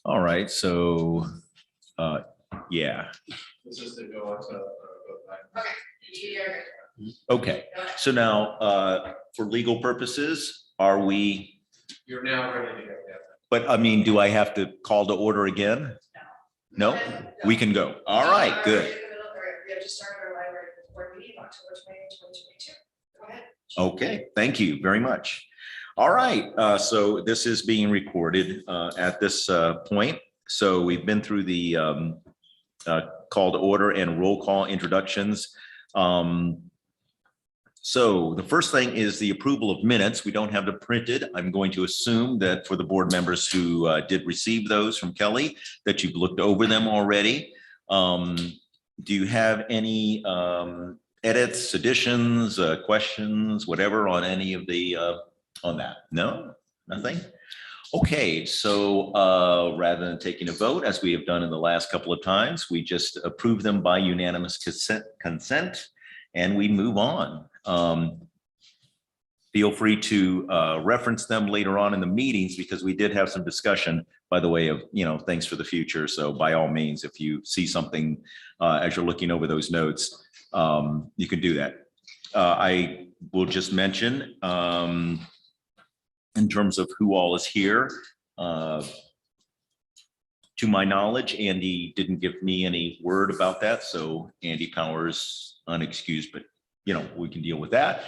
All right, so, yeah, This is to go on to. okay. So now, for legal purposes, are we, You're now ready to go. Yeah. but I mean, do I have to call to order again? No, we can go. All right, good. We have just started our library board meeting October 20, 2022. Go ahead. Okay, thank you very much. All right, so this is being recorded at this point. So we've been through the call to order and roll call introductions. So the first thing is the approval of minutes. We don't have them printed. I'm going to assume that for the board members who did receive those from Kelly, that you've looked over them already. Do you have any edits, additions, questions, whatever on any of the, on that? No, nothing? Okay, so rather than taking a vote, as we have done in the last couple of times, we just approve them by unanimous consent and we move on. Feel free to reference them later on in the meetings because we did have some discussion, by the way, of, things for the future. So by all means, if you see something as you're looking over those notes, you can do that. I will just mention in terms of who all is here, to my knowledge, Andy didn't give me any word about that. So Andy Powers unexcused, but we can deal with that.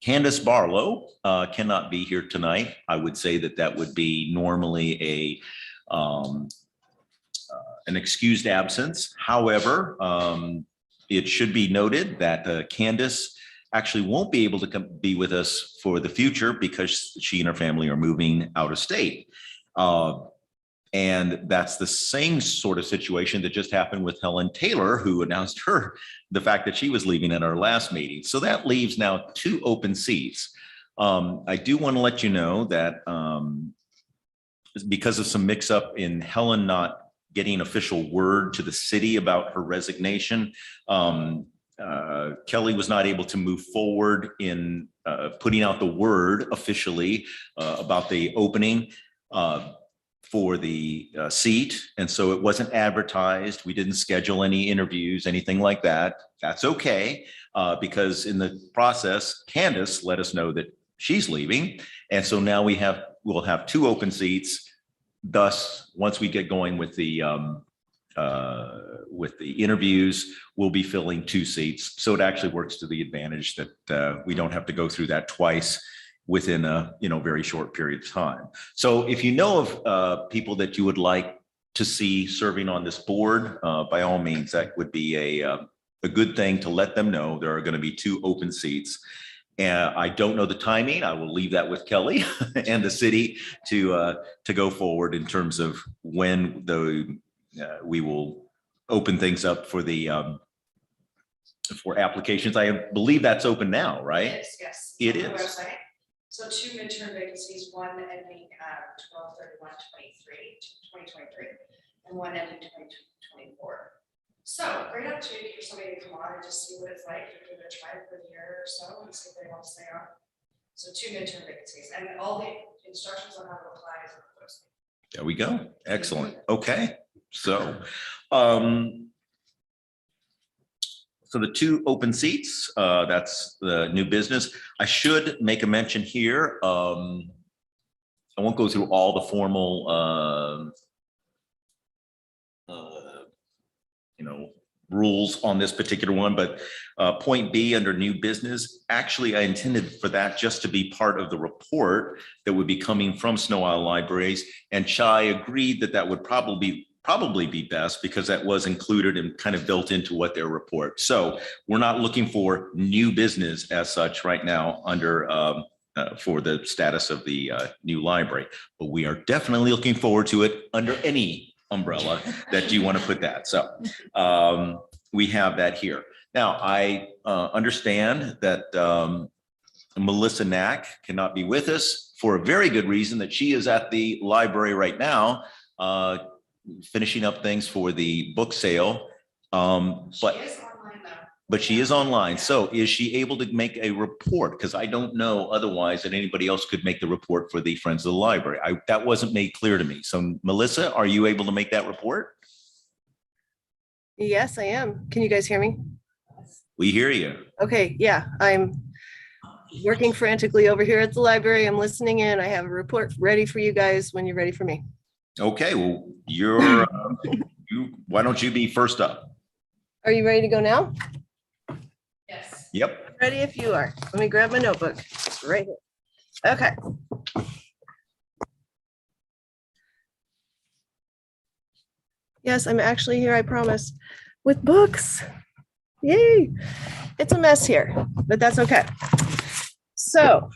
Candace Barlow cannot be here tonight. I would say that would be normally an excused absence. However, it should be noted that Candace actually won't be able to be with us for the future because she and her family are moving out of state. And that's the same sort of situation that just happened with Helen Taylor, who announced the fact that she was leaving at our last meeting. So that leaves now 2 open seats. I do want to let you know that because of some mix up in Helen not getting official word to the city about her resignation, Kelly was not able to move forward in putting out the word officially about the opening for the seat. And so it wasn't advertised. We didn't schedule any interviews, anything like that. That's okay, because in the process, Candace let us know that she's leaving. And so now we'll have 2 open seats. Thus, once we get going with the interviews, we'll be filling 2 seats. So it actually works to the advantage that we don't have to go through that twice within a very short period of time. So if you know of people that you would like to see serving on this board, by all means, that would be a good thing to let them know. There are going to be 2 open seats. And I don't know the timing. I will leave that with Kelly and the city to go forward in terms of when we will open things up for the for applications. I believe that's open now, right? Yes. It On the is. website. So 2 midterm vacancies, one ending 12/31/2023, and one ending 2024. So great opportunity for somebody to come on and just see what it's like to give it a try for a year or so and see if they want to stay on. So 2 midterm vacancies, and all the instructions on how to apply is on the website. There we go. Excellent. Okay. So, so the 2 open seats, that's the new business. I should make a mention here. I won't go through all the formal, rules on this particular one, but point B under new business, actually I intended for that just to be part of the report that would be coming from Snow Isle Libraries, and Chai agreed that would probably be best because that was included and kind of built into what their report. So we're not looking for new business as such right now under for the status of the new library, but we are definitely looking forward to it under any umbrella that you want to put that. So we have that here. Now, I understand that Melissa Knack cannot be with us for a very good reason, that she is at the library right now, finishing up things for the book sale. She is on but she is online. So is she able to make a report? Because I don't know otherwise that anybody else could make the report for the Friends of the Library. That wasn't made clear to me. So Melissa, are you able to make that report? Yes, I am. Can you guys hear me? We hear you. Okay, yeah, I'm working frantically over here at the library. I'm listening in. I have a report ready for you guys when you're ready for me. Okay, well, why don't you be first up? Are you ready to go now? Yes. Yep. Ready if you are. Let me grab my notebook. It's right here. Okay. Yes, I'm actually here, I promise, with books. Yay. It's a mess here, but that's okay. So,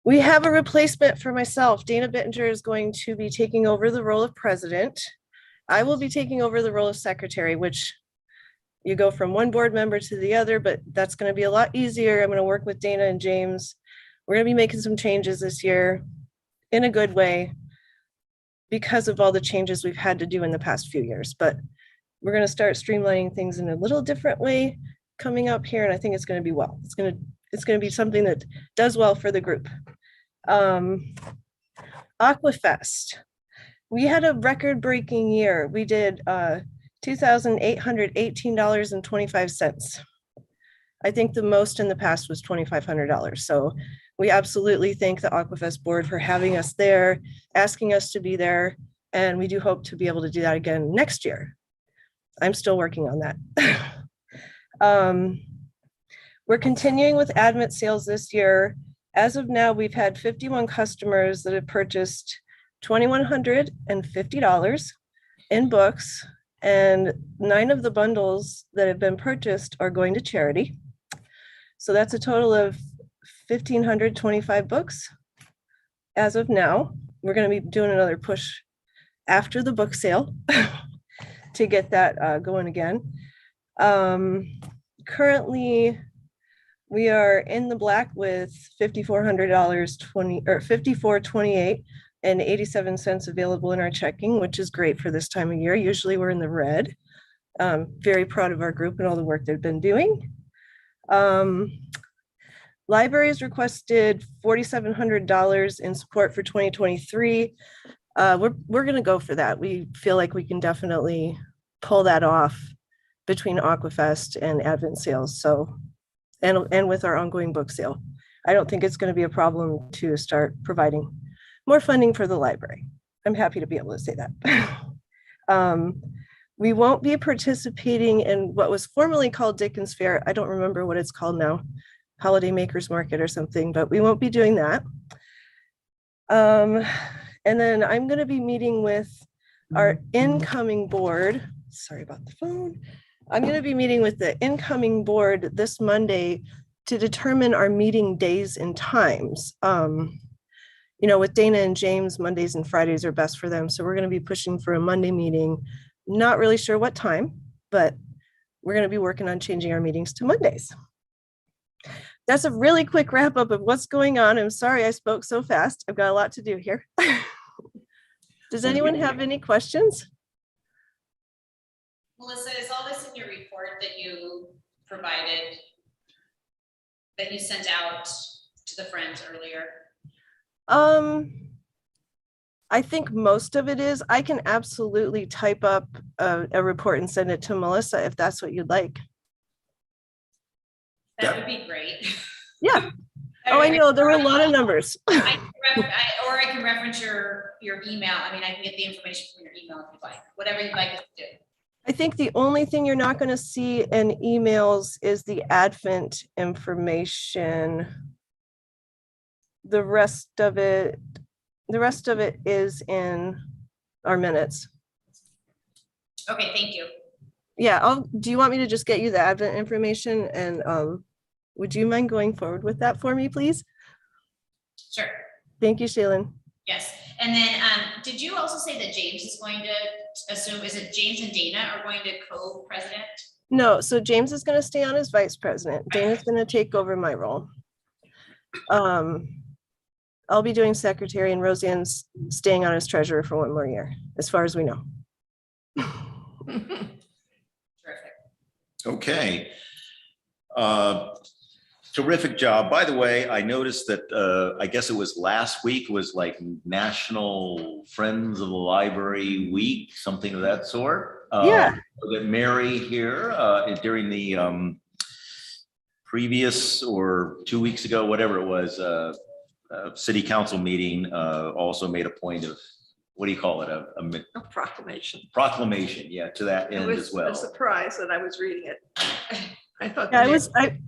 we have a replacement for myself. Dana Bittinger is going to be taking over the role of president. I will be taking over the role of secretary, which you go from one board member to the other, but that's going to be a lot easier. I'm going to work with Dana and James. We're going to be making some changes this year in a good way because of all the changes we've had to do in the past few years. But we're going to start streamlining things in a little different way coming up here, and I think it's going to be well. It's going to be something that does well for the group. Aquafest. We had a record-breaking year. We did $2,818.25. I think the most in the past was $2,500. So we absolutely thank the Aquafest board for having us there, asking us to be there, and we do hope to be able to do that again next year. I'm still working on that. We're continuing with advent sales this year. As of now, we've had 51 customers that have purchased $2,150 in books, and 9 of the bundles that have been purchased are going to charity. So that's a total of 1,525 books as of now. We're going to be doing another push after the book sale to get that going again. Currently, we are in the black with $5,400, $54.28 and 87 cents available in our checking, which is great for this time of year. Usually we're in the red. Very proud of our group and all the work they've been doing. Libraries requested $4,700 in support for 2023. We're going to go for that. We feel like we can definitely pull that off between Aquafest and Advent sales. So, and with our ongoing book sale, I don't think it's going to be a problem to start providing more funding for the library. I'm happy to be able to say that. We won't be participating in what was formerly called Dickens Fair. I don't remember what it's called now, Holiday Makers Market or something, but we won't be doing that. And then I'm going to be meeting with our incoming board. Sorry about the phone. I'm going to be meeting with the incoming board this Monday to determine our meeting days and times. You know, with Dana and James, Mondays and Fridays are best for them. So we're going to be pushing for a Monday meeting. Not really sure what time, but we're going to be working on changing our meetings to Mondays. That's a really quick wrap up of what's going on. I'm sorry I spoke so fast. I've got a lot to do here. Does anyone have any questions? Melissa, is all this in your report that you provided, that you sent out to the friends earlier? I think most of it is. I can absolutely type up a report and send it to Melissa if that's what you'd like. That would be great. Yeah. Oh, I know, there were a lot of numbers. Or I can reference your email. I mean, I can get the information from your email if you'd like, whatever you'd like us to do. I think the only thing you're not going to see in emails is the Advent information. The rest of it is in our minutes. Okay, thank you. Yeah, do you want me to just get you the Advent information, and would you mind going forward with that for me, please? Sure. Thank you, Shaylin. Yes, and then did you also say that James is going to assume, is it James and Dana are going to co-president? No, so James is going to stay on as vice president. Dana's going to take over my role. I'll be doing secretary, and Roseanne's staying on as treasurer for one more year, as far as we know. Terrific. Okay. Terrific job. By the way, I noticed that, I guess it was last week was like National Friends of the Library Week, something of that sort. Yeah. That Mary here, during the, previous or 2 weeks ago, whatever it was, city council meeting, also made a point of, what do you call it? A A proclamation. proclamation, yeah, to that It end was as well. a surprise that I was reading it. I thought. Yeah,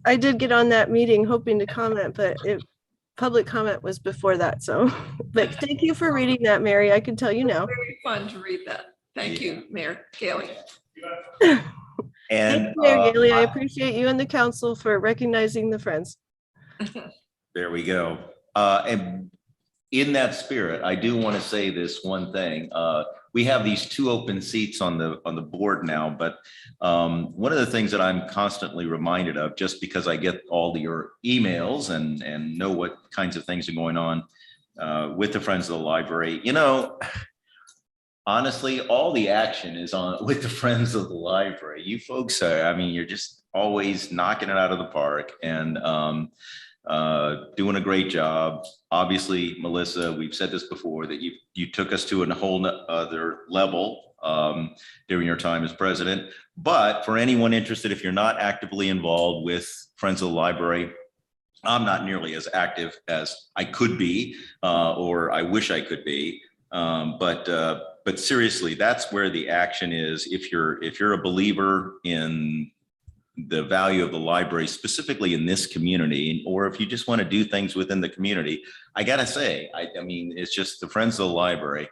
I did get on that meeting hoping to comment, but public comment was before that, so, but thank you for reading that, Mary. I can tell you now. Very fun to read that. Thank you, Mayor Gailey. And Thank you, Mayor Gailey. I appreciate you and the council for recognizing the Friends. there we go. And in that spirit, I do want to say this one thing. We have these 2 open seats on the board now, but one of the things that I'm constantly reminded of, just because I get all your emails and know what kinds of things are going on with the Friends of the Library, you know, honestly, all the action is on with the Friends of the Library. You folks are, I mean, you're just always knocking it out of the park and doing a great job. Obviously, Melissa, we've said this before, that you took us to a whole other level during your time as president. But for anyone interested, if you're not actively involved with Friends of the Library, I'm not nearly as active as I could be, or I wish I could be. But seriously, that's where the action is. If you're a believer in the value of the library, specifically in this community, or if you just want to do things within the community, I gotta say, I mean, it's just the Friends of the Library.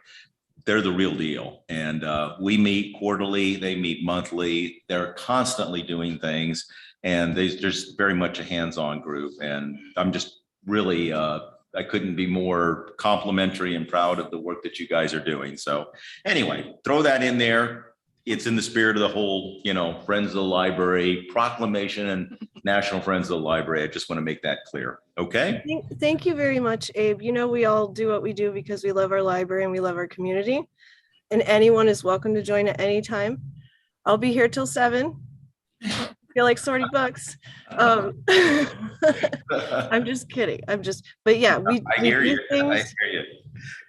They're the real deal. And we meet quarterly, they meet monthly. They're constantly doing things, and there's very much a hands-on group. And I'm just really, I couldn't be more complimentary and proud of the work that you guys are doing. So anyway, throw that in there. It's in the spirit of the whole, you know, Friends of the Library proclamation and National Friends of the Library. I just want to make that clear. Okay. Thank you very much, Abe. You know, we all do what we do because we love our library and we love our community. And anyone is welcome to join at any time. I'll be here till 7. Feel like sorting books. I'm just kidding. But yeah, we hear do you. I things. hear you.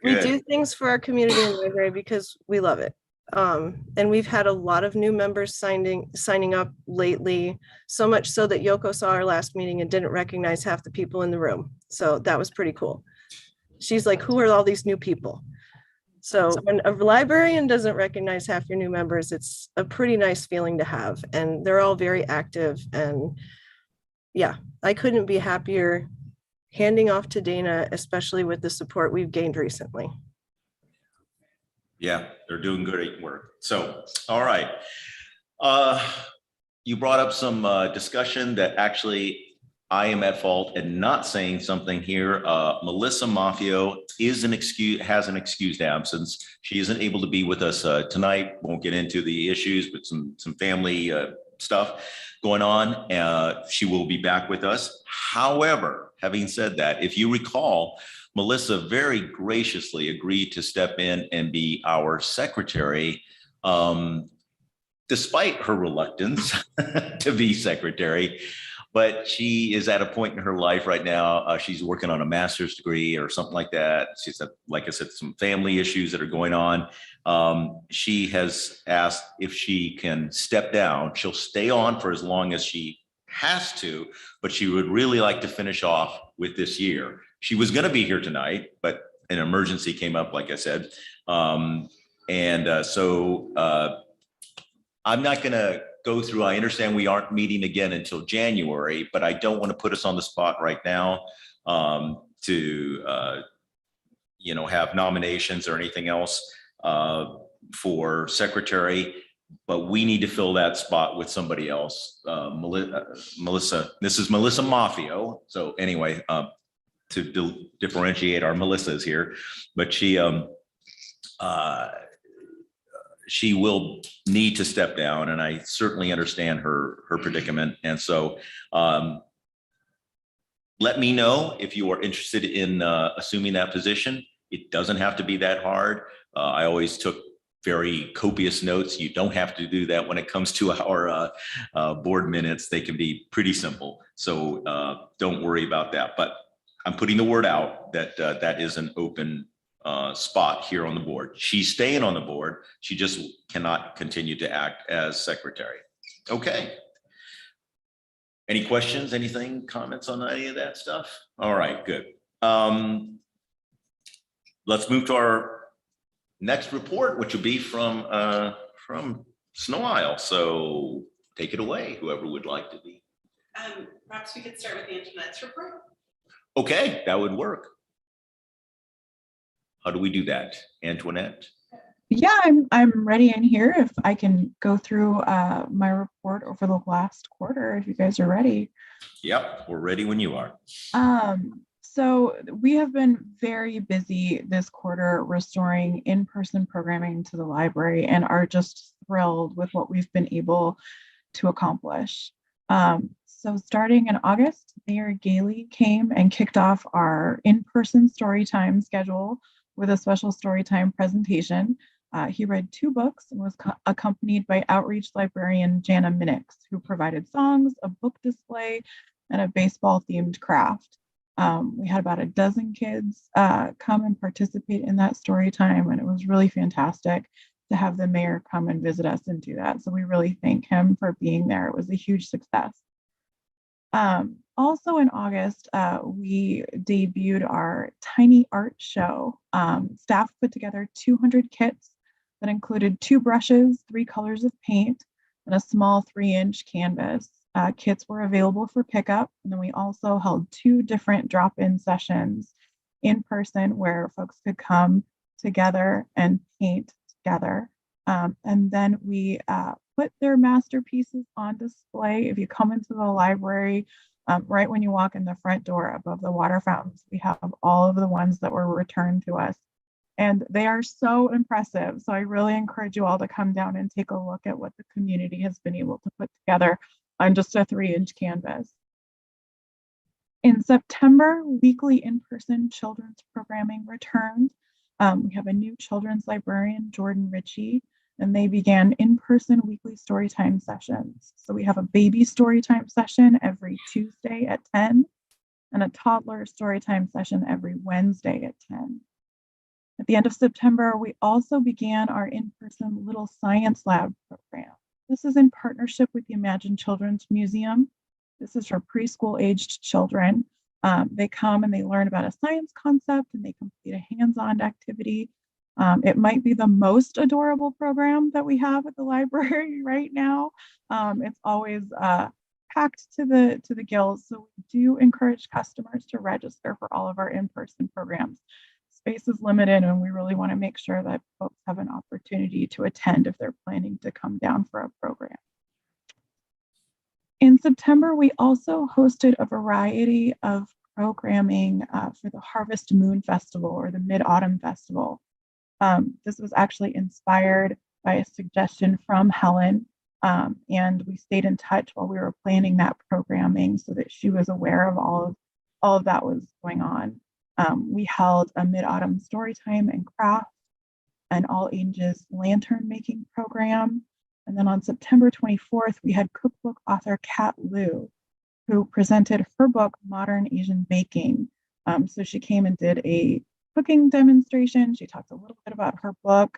We Good. do things for our community and library because we love it. And we've had a lot of new members signing up lately, so much so that Yoko saw our last meeting and didn't recognize half the people in the room. So that was pretty cool. She's like, who are all these new people? So when a librarian doesn't recognize half your new members, it's a pretty nice feeling to have. And they're all very active. And yeah, I couldn't be happier handing off to Dana, especially with the support we've gained recently. Yeah, they're doing good work. So, all right. You brought up some discussion that actually I am at fault in not saying something here. Melissa Maffio has an excused absence. She isn't able to be with us tonight. Won't get into the issues, but some family stuff going on. She will be back with us. However, having said that, if you recall, Melissa very graciously agreed to step in and be our secretary, despite her reluctance to be secretary. But she is at a point in her life right now. She's working on a master's degree or something like that. She's had, like I said, some family issues that are going on. She has asked if she can step down. She'll stay on for as long as she has to, but she would really like to finish off with this year. She was going to be here tonight, but an emergency came up, like I said. So I'm not going to go through. I understand we aren't meeting again until January, but I don't want to put us on the spot right now to have nominations or anything else for secretary. But we need to fill that spot with somebody else. Melissa, this is Melissa Maffio. So anyway, to differentiate our Melissas here, but she will need to step down, and I certainly understand her predicament. And so let me know if you are interested in assuming that position. It doesn't have to be that hard. I always took very copious notes. You don't have to do that when it comes to our board minutes. They can be pretty simple. So don't worry about that. But I'm putting the word out that that is an open spot here on the board. She's staying on the board. She just cannot continue to act as secretary. Okay. Any questions, anything, comments on any of that stuff? All right, good. Let's move to our next report, which will be from Snow Isle. So take it away, whoever would like to be. Perhaps we could start with Antoinette's report. Okay, that would work. How do we do that, Antoinette? Yeah, I'm ready in here if I can go through my report over the last quarter, if you guys are ready. Yep, we're ready when you are. So we have been very busy this quarter restoring in-person programming to the library and are just thrilled with what we've been able to accomplish. So starting in August, Mayor Gailey came and kicked off our in-person storytime schedule with a special storytime presentation. He read 2 books and was accompanied by outreach librarian Jana Minix, who provided songs, a book display, and a baseball-themed craft. We had about a dozen kids come and participate in that story time, and it was really fantastic to have the mayor come and visit us and do that. So we really thank him for being there. It was a huge success. Also in August, we debuted our tiny art show. Staff put together 200 kits that included 2 brushes, 3 colors of paint, and a small 3-inch canvas. Kits were available for pickup, and then we also held 2 different drop-in sessions in person where folks could come together and paint together. And then we put their masterpieces on display. If you come into the library, right when you walk in the front door above the water fountains, we have all of the ones that were returned to us. And they are so impressive. So I really encourage you all to come down and take a look at what the community has been able to put together on just a 3-inch canvas. In September, weekly in-person children's programming returned. We have a new children's librarian, Jordan Ritchie, and they began in-person weekly storytime sessions. So we have a baby storytime session every Tuesday at 10 and a toddler storytime session every Wednesday at 10. At the end of September, we also began our in-person Little Science Lab program. This is in partnership with the Imagine Children's Museum. This is for preschool-aged children. They come and they learn about a science concept and they complete a hands-on activity. It might be the most adorable program that we have at the library right now. It's always packed to the gills, so we do encourage customers to register for all of our in-person programs. Space is limited, and we really want to make sure that folks have an opportunity to attend if they're planning to come down for a program. In September, we also hosted a variety of programming for the Harvest Moon Festival or the Mid-Autumn Festival. This was actually inspired by a suggestion from Helen, and we stayed in touch while we were planning that programming so that she was aware of all of that was going on. We held a mid-autumn storytime and craft, an all ages lantern making program. And then on September 24th, we had cookbook author Kat Liu, who presented her book, Modern Asian Baking. So she came and did a cooking demonstration. She talked a little bit about her book.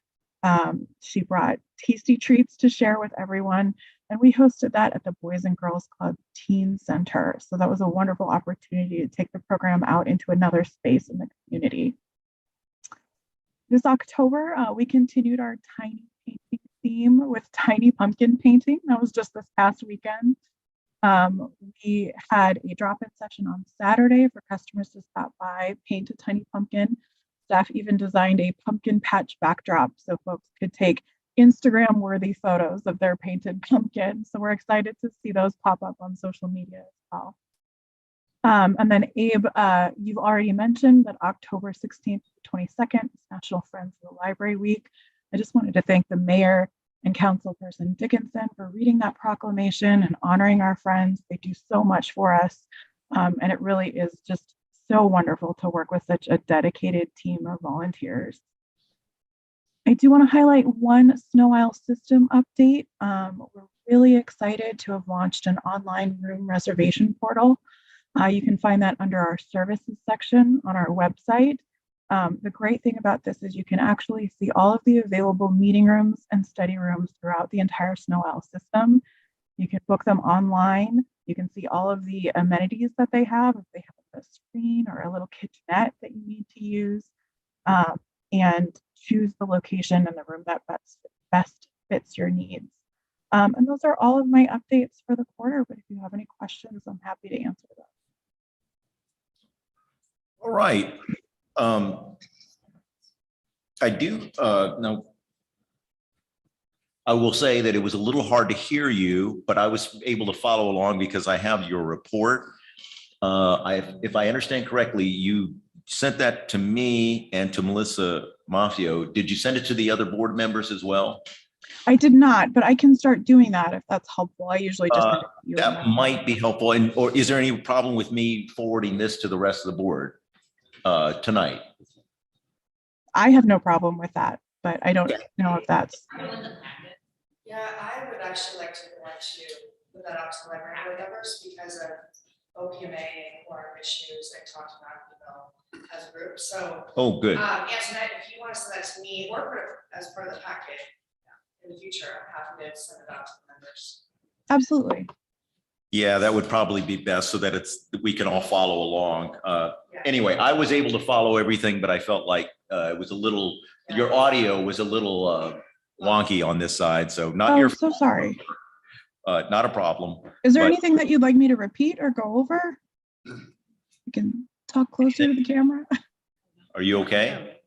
She brought tasty treats to share with everyone. And we hosted that at the Boys and Girls Club Teen Center. So that was a wonderful opportunity to take the program out into another space in the community. This October, we continued our tiny painting theme with tiny pumpkin painting. That was just this past weekend. We had a drop-in session on Saturday for customers to stop by, paint a tiny pumpkin. Staff even designed a pumpkin patch backdrop so folks could take Instagram-worthy photos of their painted pumpkin. So we're excited to see those pop up on social media as well. And then Abe, you've already mentioned that October 16th to 22nd is National Friends of the Library Week. I just wanted to thank the mayor and councilperson Dickinson for reading that proclamation and honoring our friends. They do so much for us. And it really is just so wonderful to work with such a dedicated team of volunteers. I do want to highlight one Snow Isle system update. We're really excited to have launched an online room reservation portal. You can find that under our services section on our website. The great thing about this is you can actually see all of the available meeting rooms and study rooms throughout the entire Snow Isle system. You can book them online. You can see all of the amenities that they have, if they have a screen or a little kitchenette that you need to use, and choose the location and the room that best fits your needs. And those are all of my updates for the quarter, but if you have any questions, I'm happy to answer them. All right. I do now. I will say that it was a little hard to hear you, but I was able to follow along because I have your report. If I understand correctly, you sent that to me and to Melissa Maffio. Did you send it to the other board members as well? I did not, but I can start doing that if that's helpful. I usually just send it to you. That might be helpful. And or is there any problem with me forwarding this to the rest of the board tonight? I have no problem with that, but I don't know if that's. Yeah, I would actually like to put that out to the library board members because of OPMA and quorum issues I talked about, as a group. So, Oh, good. Antoinette, if you want to send that to me or put it as part of the packet in the future, I'm happy to send it out to the members. Absolutely. Yeah, that would probably be best so that we can all follow along. Anyway, I was able to follow everything, but I felt like it was a little, your audio was a little wonky on this side. So not your, so sorry. not a problem. Is there but- anything that you'd like me to repeat or go over? You can talk closer to the camera. Are you okay?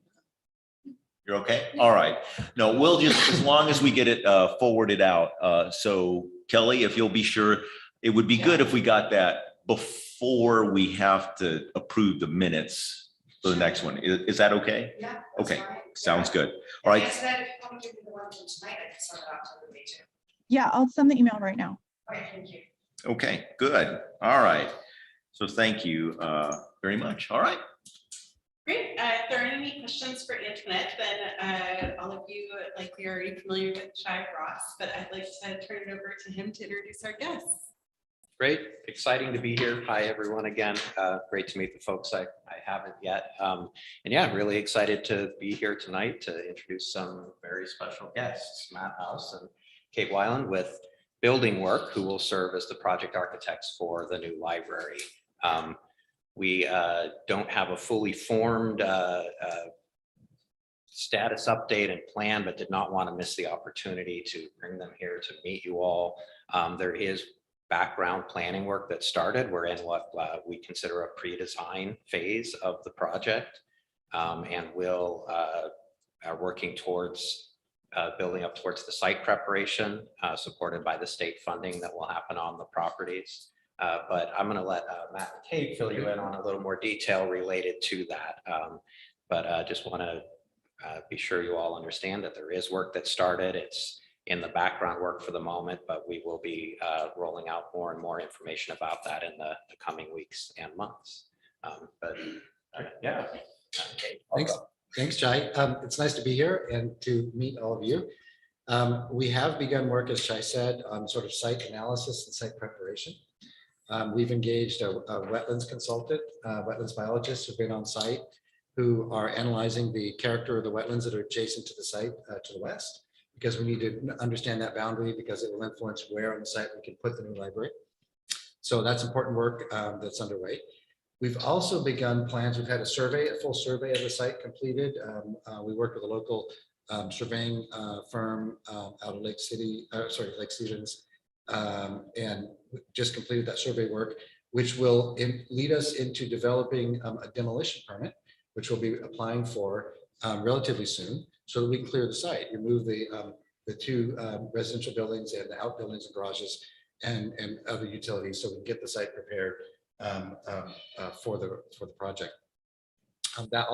You're okay? All right. No, we'll just, as long as we get it forwarded out. So Kelly, if you'll be sure, it would be good if we got that before we have to approve the minutes for the next one. Is that okay? Yeah. that's Okay, fine. sounds good. All And right. Antoinette, if you want to give me the one from tonight, I can send it out to everybody too. Yeah, I'll send the email right now. All right, thank you. Okay, good. All right. So thank you very much. All right. Great. If there are any questions for Antoinette, then all of you likely are already familiar with Shai Ross, but I'd like to turn it over to him to introduce our guests. Great, exciting to be here. Hi, everyone, again. Great to meet the folks I haven't yet. And yeah, really excited to be here tonight to introduce some very special guests, Matt House and Kate Weiland with Building Work, who will serve as the project architects for the new library. We don't have a fully formed status update and plan, but did not want to miss the opportunity to bring them here to meet you all. There is background planning work that started. We're in what we consider a pre-design phase of the project, and we'll are working towards building up towards the site preparation supported by the state funding that will happen on the properties. But I'm going to let Matt and Kate fill you in on a little more detail related to that. But just want to be sure you all understand that there is work that started. It's in the background work for the moment, but we will be rolling out more and more information about that in the coming weeks and months. Yeah. Kate, Thanks, Shai. It's nice to be here and to meet all of you. We have begun work, as Shai said, on sort of site analysis and site preparation. We've engaged a wetlands consultant, wetlands biologists who've been on site, who are analyzing the character of the wetlands that are adjacent to the site to the west, because we need to understand that boundary because it will influence where on the site we can put the new library. So that's important work that's underway. We've also begun plans. We've had a survey, a full survey of the site completed. We worked with a local surveying firm out of Lake Stevens, and just completed that survey work, which will lead us into developing a demolition permit, which we'll be applying for relatively soon, so that we can clear the site, remove the two residential buildings and the outbuildings and garages and other utilities, so we can get the site prepared for the project. That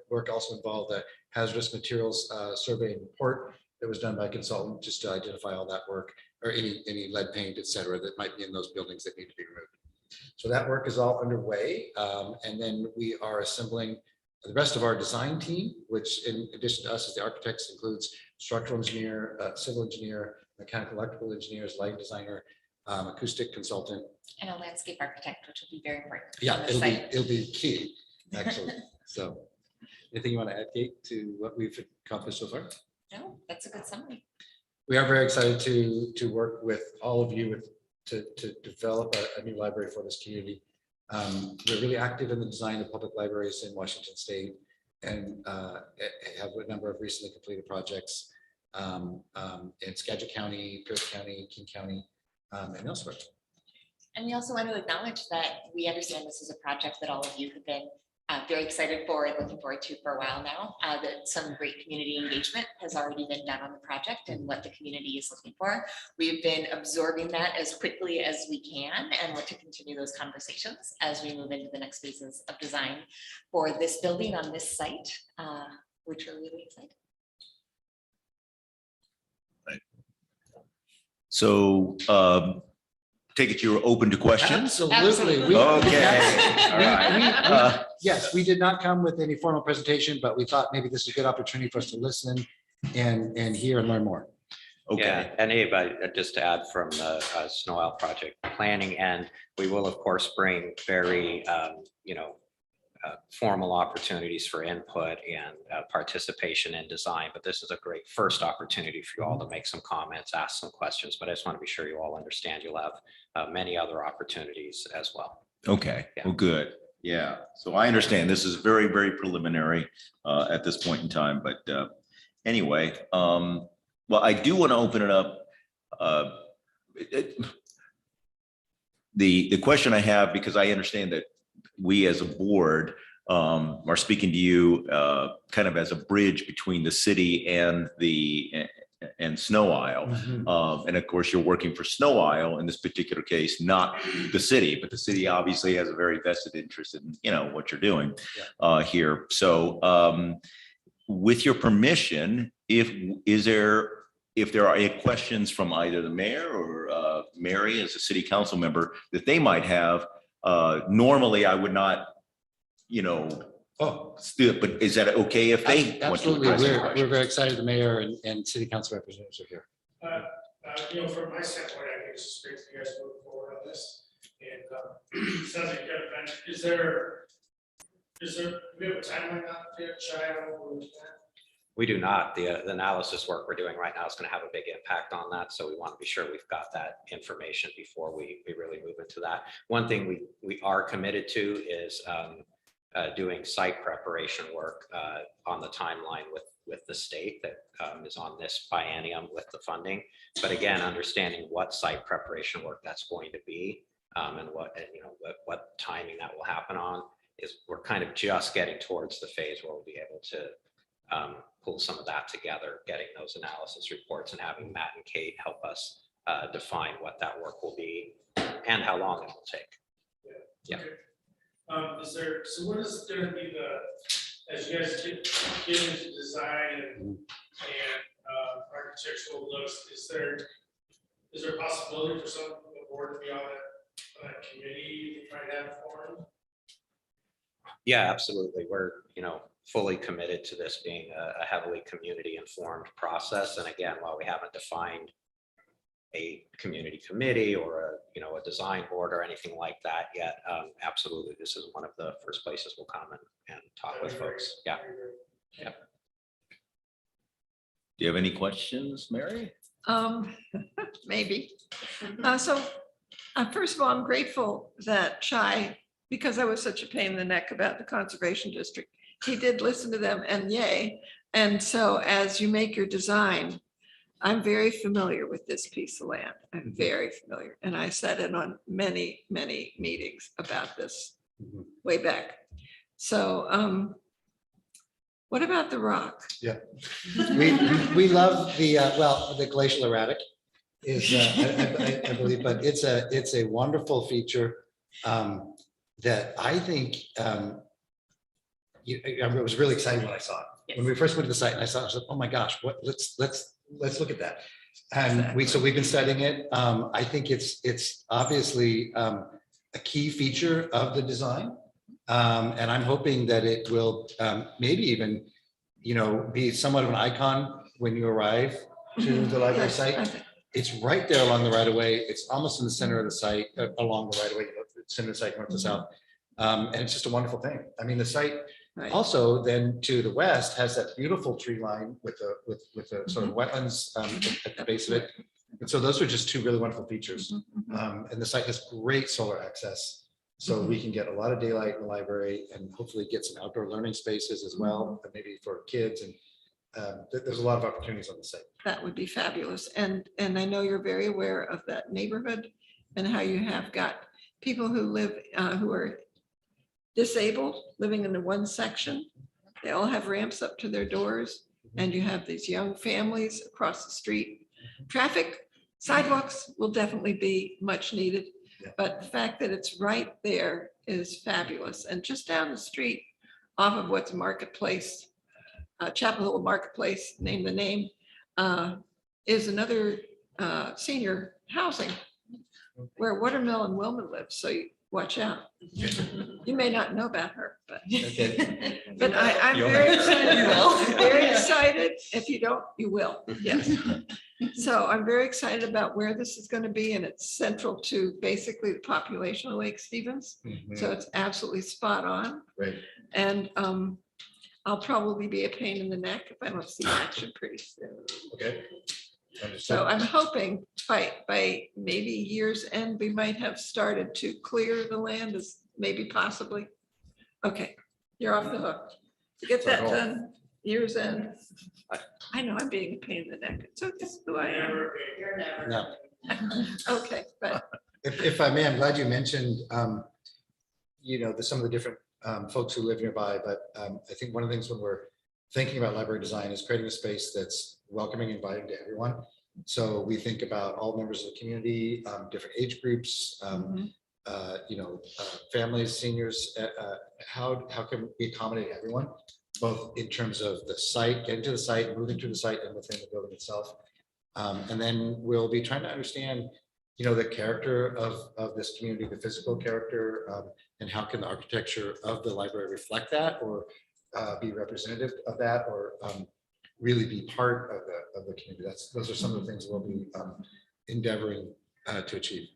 work also involved a hazardous materials survey and report that was done by a consultant just to identify all that work, or any lead paint, et cetera, that might be in those buildings that need to be removed. So that work is all underway. And then we are assembling The rest of our design team, which in addition to us as the architects, includes structural engineer, civil engineer, mechanical electrical engineers, light designer, acoustic consultant. And a landscape architect, which will be very important. Yeah, on the site. it'll be key, actually. So anything you want to add, Kate, to what we've accomplished so far? No, that's a good summary. We are very excited to work with all of you to develop a new library for this community. We're really active in the design of public libraries in Washington State and have a number of recently completed projects in Skagit County, Pierce County, King County, and elsewhere. And we also want to acknowledge that we understand this is a project that all of you have been very excited for and looking forward to for a while now, that some great community engagement has already been done on the project and what the community is looking for. We've been absorbing that as quickly as we can and want to continue those conversations as we move into the next phases of design for this building on this site, which we're really excited. So take it you're open to questions? Absolutely. Okay, all right. Yes, we did not come with any formal presentation, but we thought maybe this is a good opportunity for us to listen and hear and learn more. Okay, Yeah, and anybody, just to add from the Snow Isle project planning end, we will of course bring very, formal opportunities for input and participation in design, but this is a great first opportunity for you all to make some comments, ask some questions, but I just want to be sure you all understand you'll have many other opportunities as well. okay, Yeah. well, good. Yeah, so I understand this is very, very preliminary at this point in time, but anyway, well, I do want to open it up. The question I have, because I understand that we as a board are speaking to you kind of as a bridge between the city and Snow Isle. And of course, you're working for Snow Isle in this particular case, not the city, but the city obviously has a very vested interest in, what you're doing here. So with your permission, if there are any questions from either the mayor or Mary as a city council member that they might have, normally I would not, but is that okay if they want to Absolutely, address the we're question? very excited the mayor and city council representatives are here. From my standpoint, I think it's just great that you guys move forward on this. And sounds like you got a plan. Is there, we have a timeline on it, child? We do not. The analysis work we're doing right now is going to have a big impact on that. So we want to be sure we've got that information before we really move into that. One thing we are committed to is doing site preparation work on the timeline with the state that is on this biennium with the funding. But again, understanding what site preparation work that's going to be and what timing that will happen on is we're kind of just getting towards the phase where we'll be able to pull some of that together, getting those analysis reports and having Matt and Kate help us define what that work will be and how long it will take. Yeah. Okay. So what is going to be as you guys get into design and architectural looks, is there a possibility for some of the board to be on that committee to try to have formed? Yeah, absolutely. We're, fully committed to this being a heavily community informed process. And again, while we haven't defined a community committee or a design board or anything like that yet, absolutely, this is one of the first places we'll come and talk with folks. Yeah. Yeah. Do you have any questions, Mary? Maybe. So first of all, I'm grateful that Chai, because I was such a pain in the neck about the conservation district, he did listen to them and yay. And so as you make your design, I'm very familiar with this piece of land. I'm very familiar. And I sat in on many, many meetings about this way back. So what about the rock? Yeah, we love the glacial erratic is I believe, but it's a wonderful feature that I think it was really exciting when I saw it. Yes. When we first went to the site and I saw it, I was like, oh my gosh, let's look at that. And we've been studying it. I think it's obviously a key feature of the design. And I'm hoping that it will maybe even, be somewhat of an icon when you arrive to the library Yes, site. It's right there along the right of way. It's almost in the center of the site, along the right of way, center of the site, north to south. And it's just a wonderful thing. I mean, the site Right. also then to the west has that beautiful tree line with the sort of wetlands at the base of it. And so those are just two really wonderful features. And the site has great solar access. So we can get a lot of daylight in the library and hopefully get some outdoor learning spaces as well, maybe for kids. And there's a lot of opportunities on the site. That would be fabulous. And I know you're very aware of that neighborhood and how you have got people who live, who are disabled, living in the one section. They all have ramps up to their doors, and you have these young families across the street. Traffic, sidewalks will definitely be much needed, Yeah. but the fact that it's right there is fabulous. And just down the street off of what's Marketplace, Chapel Hill Marketplace, name the name, is another senior housing where Watermill Wilma lives. So you watch out. You may not know about her, but Okay. I'm You'll very know. excited. You will. Very excited. If you don't, you will. Yes. So I'm very excited about where this is going to be, and it's central to basically the population of Lake Stevens. So it's absolutely spot on. Right. And I'll probably be a pain in the neck if I don't see action pretty soon. Okay. Understood. So I'm hoping by maybe year's end, we might have started to clear the land, as maybe possibly. Okay, you're off the hook. To get that done, year's end. I know I'm being a pain in the neck. It's just who I am. Never, You're never. No. Okay, but If I may, I'm glad you mentioned, some of the different folks who live nearby, but I think one of the things when we're thinking about library design is creating a space that's welcoming, inviting to everyone. So we think about all members of the community, different age groups, families, seniors. How can we accommodate everyone, both in terms of the site, getting to the site, moving to the site, and within the building itself. And then we'll be trying to understand, the character of this community, the physical character, and how can the architecture of the library reflect that, or be representative of that, or really be part of the community. Those are some of the things we'll be endeavoring to achieve.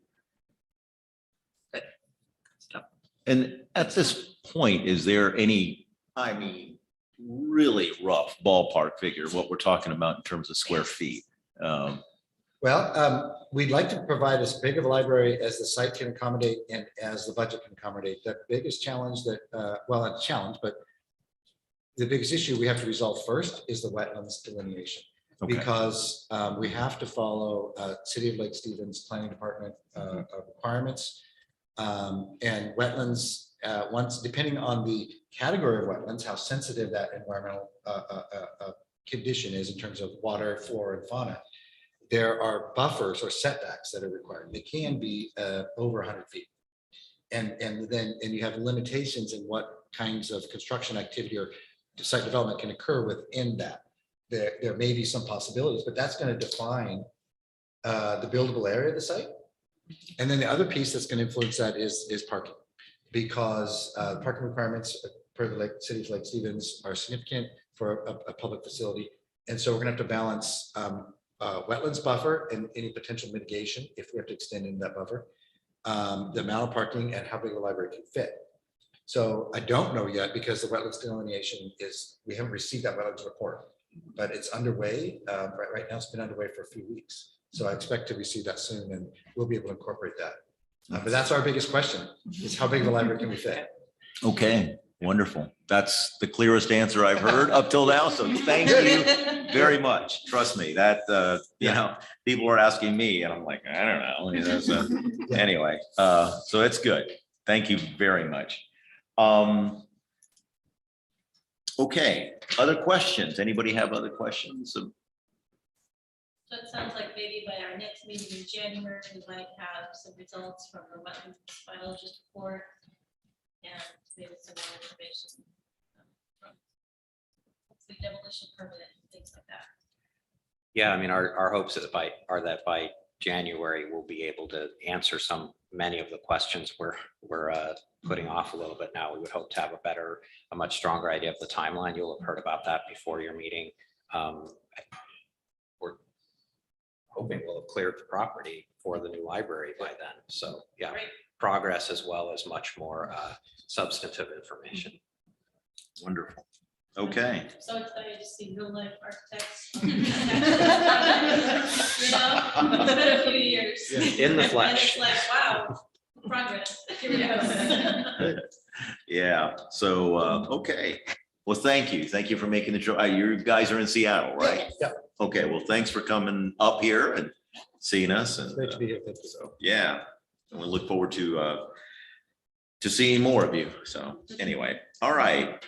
And at this point, is there any, really rough ballpark figure, what we're talking about in terms of square feet? Well, we'd like to provide as big of a library as the site can accommodate and as the budget can accommodate. The biggest challenge that, not a challenge, but the biggest issue we have to resolve first is the wetlands delineation. Okay. Because we have to follow City of Lake Stevens Planning Department requirements. And wetlands, depending on the category of wetlands, how sensitive that environmental condition is in terms of water, flora, and fauna, there are buffers or setbacks that are required. They can be over 100 feet. And you have limitations in what kinds of construction activity or site development can occur within that. There may be some possibilities, but that's going to define the buildable area of the site. And then the other piece that's going to influence that is parking, because parking requirements per the City of Lake Stevens are significant for a public facility. And so we're going to have to balance wetlands buffer and any potential mitigation if we have to extend into that buffer, the amount of parking and how big the library can fit. So I don't know yet, because the wetlands delineation we haven't received that wetlands report, but it's underway. Right now it's been underway for a few weeks. So I expect to receive that soon, and we'll be able to incorporate that. But that's our biggest question, is how big of a library can we fit? Okay, wonderful. That's the clearest answer I've heard up till now. So thank you very much. Trust me, that, people are asking me and I'm like, I don't know. Anyway, so it's good. Thank you very much. Okay, other questions? Anybody have other questions? So it sounds like maybe by our next meeting in January, we might have some results from the wetlands biologist report and maybe some more information from the demolition permit and things like that. Yeah, I mean, our hopes are that by January, we'll be able to answer many of the questions we're we're putting off a little bit now. We would hope to have a much stronger idea of the timeline. You'll have heard about that before your meeting. We're hoping we'll have cleared the property for the new library by then. So yeah, Great. progress as well as much more substantive information. Wonderful. Okay. I'm so excited to see real life architects. You know, it's been a few years. In the And flesh. it's like, wow, progress. Here we go. Yeah. So, okay. Well, thank you. Thank you for making the trip. You guys are in Seattle, right? Yeah. Okay. Well, thanks for coming up here and seeing us. And It's great to be here. Thank you. so, yeah, and we look forward to seeing more of you. So anyway, all right.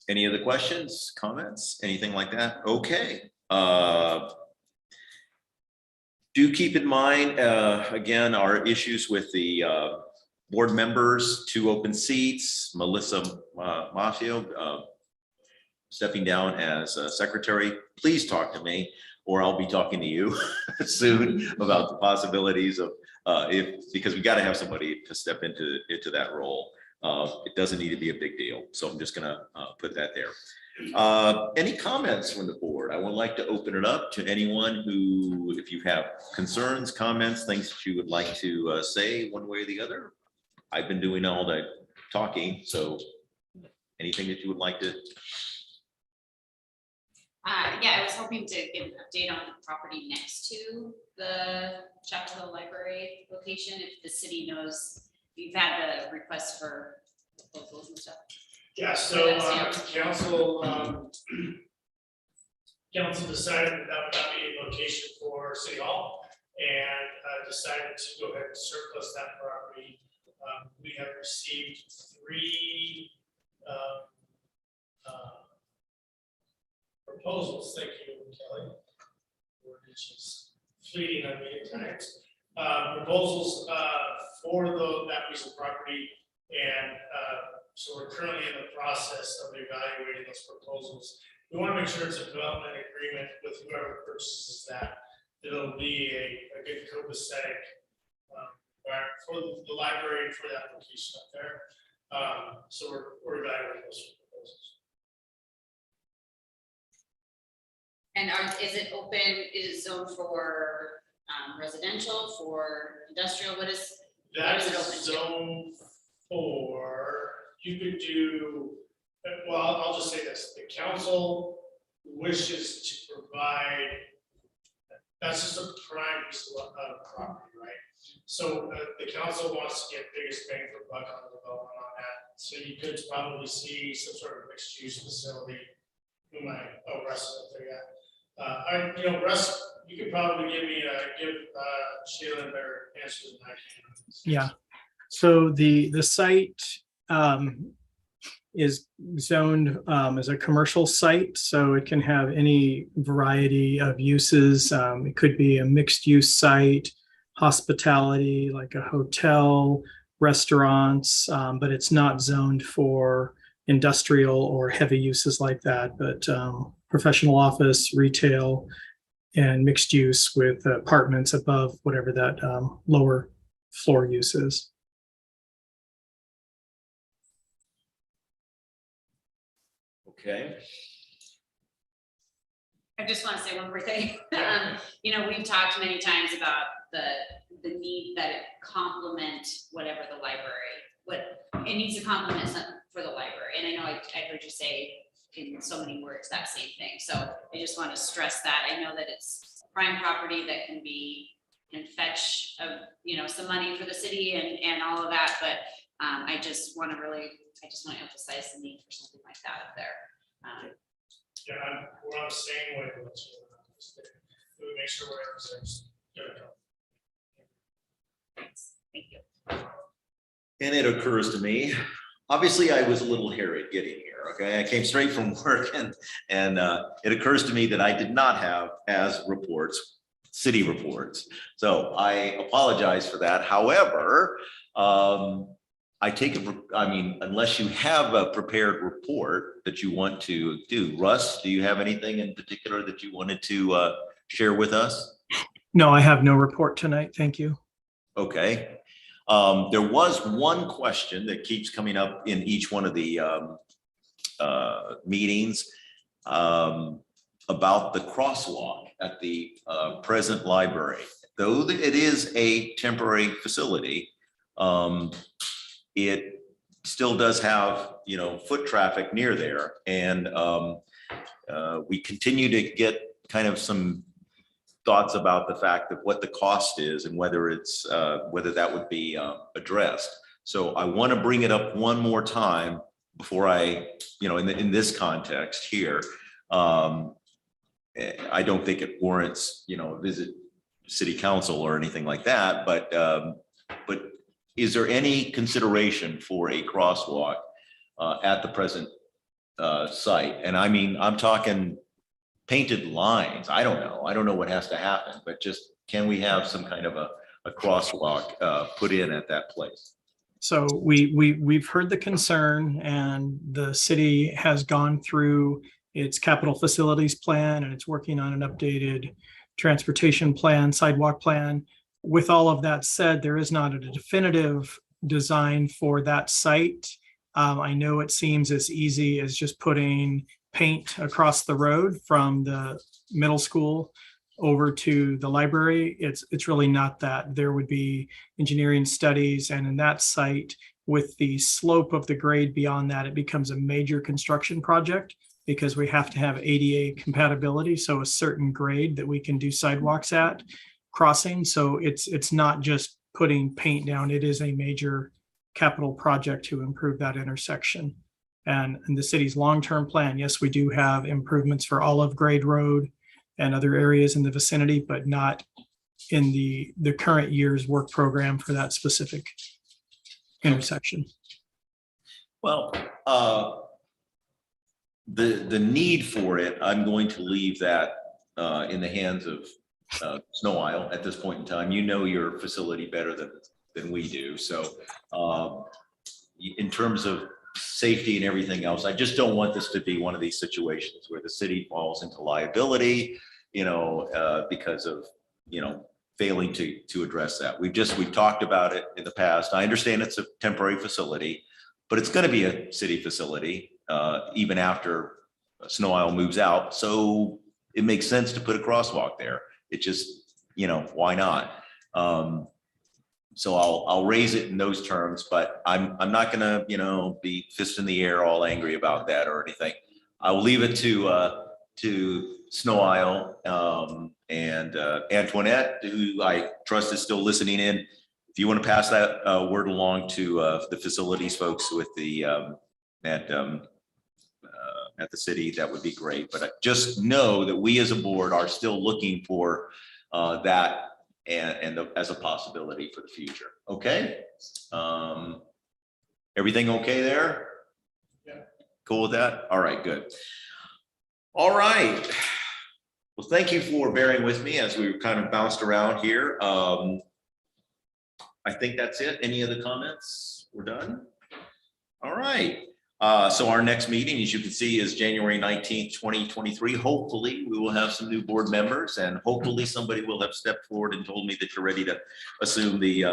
Any other questions, comments, anything like that? Okay. Do keep in mind, again, our issues with the board members, 2 open seats, Melissa Maffio stepping down as secretary. Please talk to me, or I'll be talking to you soon about the possibilities of because we got to have somebody to step into that role. It doesn't need to be a big deal. So I'm just gonna put that there. Any comments from the board? I would like to open it up to anyone who, if you have concerns, comments, things that you would like to say one way or the other. I've been doing all the talking, so anything that you would like to? Yeah, I was hoping to get an update on the property next to the Chapel Hill Library location, if the city knows. You've had the request for proposals and stuff. Yeah, so That's council decided that would not be a location for City Hall and decided to go ahead and surplus that property. We have received 3 proposals, thank you, Kelly, which is fleeting on me at times. Proposals for that piece of property, and so we're currently in the process of evaluating those proposals. We want to make sure it's a development agreement with whoever purchases that it'll be a good copacetic for the library and for that location up there. So we're evaluating those proposals. And is it open, is it zoned for residential, for industrial, what is That it is open to? zone 4. You could do, well, I'll just say this, the council wishes to provide, that's just a prime piece of property, right? So the council wants to get biggest bang for buck on the development on that. So you could probably see some sort of mixed use facility. Russ is up there, yeah. Russ, you could probably give Sheila a better answer than I can. Yeah, so the site is zoned as a commercial site, so it can have any variety of uses. It could be a mixed use site, hospitality, like a hotel, restaurants, but it's not zoned for industrial or heavy uses like that, but professional office, retail, and mixed use with apartments above whatever that lower floor use is. Okay. I just want to say one more thing. We've talked many times about the need that it complement whatever the library, it needs to complement something for the library. And I know I heard you say in so many words that same thing. So I just want to stress that. I know that it's prime property that can fetch some money for the city and all of that, but I just want to emphasize the need for something like that up there. We're on the same way. We make sure we're reserves. Thanks. Thank you. And it occurs to me, obviously I was a little harried getting here, okay? I came straight from work and it occurs to me that I did not have city reports. So I apologize for that. However, I take it, unless you have a prepared report that you want to do. Russ, do you have anything in particular that you wanted to share with us? No, I have no report tonight. Thank you. Okay. There was one question that keeps coming up in each one of the meetings about the crosswalk at the present library. Though it is a temporary facility, it still does have, you know, foot traffic near there. And we continue to get kind of some thoughts about the fact of what the cost is and whether it's whether that would be addressed. So I want to bring it up one more time before I, you know, in this context here. I don't think it warrants, you know, a visit city council or anything like that, but is there any consideration for a crosswalk at the present site? And I mean, I'm talking painted lines. I don't know what has to happen, but just, can we have some kind of a crosswalk put in at that place? So we've heard the concern, and the city has gone through its capital facilities plan, and it's working on an updated transportation plan, sidewalk plan. With all of that said, there is not a definitive design for that site. I know it seems as easy as just putting paint across the road from the middle school over to the library. It's really not that. There would be engineering studies, and in that site, with the slope of the grade beyond that, it becomes a major construction project because we have to have ADA compatibility. So a certain grade that we can do sidewalks at crossing. So it's not just putting paint down. It is a major capital project to improve that intersection. And in the city's long-term plan, yes, we do have improvements for Olive Grade Road and other areas in the vicinity, but not in the current year's work program for that specific intersection. Well, the need for it, I'm going to leave that in the hands of Snow Isle at this point in time. You know your facility better than we do. So in terms of safety and everything else, I just don't want this to be one of these situations where the city falls into liability, you know, because of, you know, failing to address that. We've talked about it in the past. I understand it's a temporary facility, but it's going to be a city facility even after Snow Isle moves out. So it makes sense to put a crosswalk there. It just, you know, why not? So I'll raise it in those terms, but I'm not gonna, you know, be fist in the air, all angry about that or anything. I will leave it to Snow Isle and Antoinette, who I trust is still listening in. If you want to pass that word along to the facilities folks with the at the city, that would be great. But just know that we as a board are still looking for that and as a possibility for the future. Okay. Everything okay there? Yeah. Cool with that? All right, good. All right. Well, thank you for bearing with me as we kind of bounced around here. I think that's it. Any other comments? We're done. All right. So our next meeting, as you can see, is January 19th, 2023. Hopefully we will have some new board members, and hopefully somebody will have stepped forward and told me that you're ready to assume the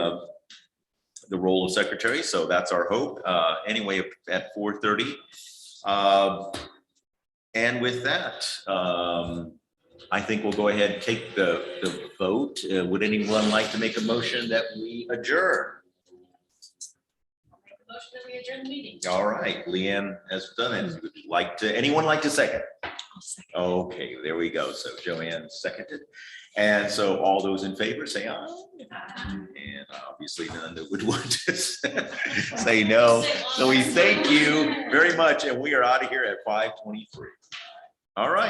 role of secretary. So that's our hope. Anyway, at 4:30. And with that, I think we'll go ahead and take the vote. Would anyone like to make a motion that we adjourn? Motion that we adjourn the meeting. All right, Leanne has done it. Would you like to, anyone like to second? Okay, there we go. So Joanne seconded. And so all those in favor say aye. And obviously none that would want to say no. So we thank you very much, and we are out of here at 5:23. All right.